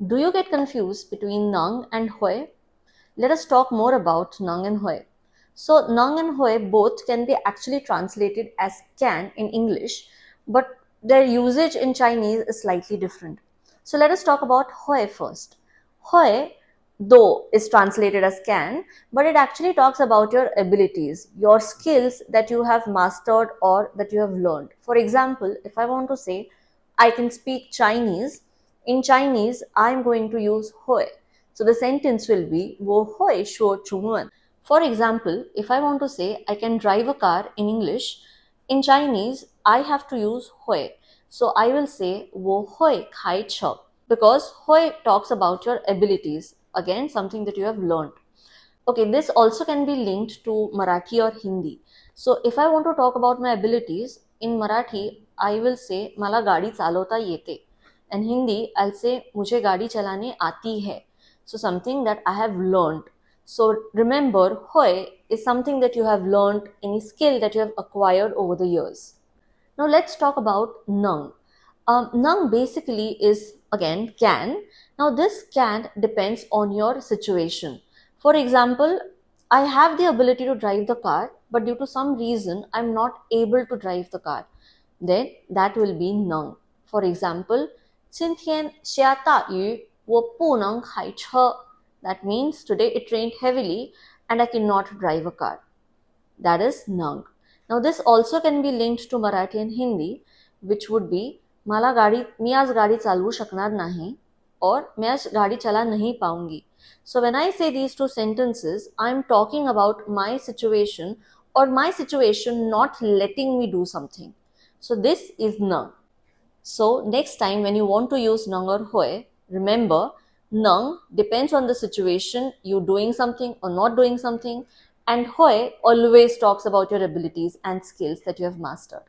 Do you get confused between Nang and Hoi? Let us talk more about Nang and Hoi. So, Nang and Hoi both can be actually translated as can in English, but their usage in Chinese is slightly different. So, let us talk about Hoi first. Hoi, though, is translated as can, but it actually talks about your abilities, your skills that you have mastered or that you have learned. For example, if I want to say, I can speak Chinese, in Chinese, I am going to use Hoi. So the sentence will be, वो होए show चुंगन. For example, if I want to say I can drive a car in English, in Chinese, I have to use hoy. So I will say, वो होए खाई छो, because hoy talks about your abilities. Again, something that you have learned. Okay, this also can be linked to Marathi or Hindi. So if I want to talk about my abilities, in Marathi, I will say, मला गाड़ी चालवता येते. And Hindi, I'll say, मुझे गाड़ी चलाने आती है. So something that I have learned. So remember, hoy is something that you have learned, any skill that you have acquired over the years. Now let's talk about nung. Nung basically is again can. Now this can depends on your situation. For example, I have the ability to drive the car, but due to some reason I'm not able to drive the car. Then that will be nung. For example, 今天下大雨，我不能开车. That means today it rained heavily and I cannot drive a car. That is nung. Now this also can be linked to Marathi and Hindi, which would be मला गाड़ी मी आज गाड़ी चालवू शकणार नाही और मैं आज गाड़ी चला नहीं पाऊंगी. So when I say these two sentences, I'm talking about my situation or my situation not letting me do something. So this is nung. So next time when you want to use nung or hoy, remember nung depends on the situation, you doing something or not doing something, and hoy always talks about your abilities and skills that you have mastered.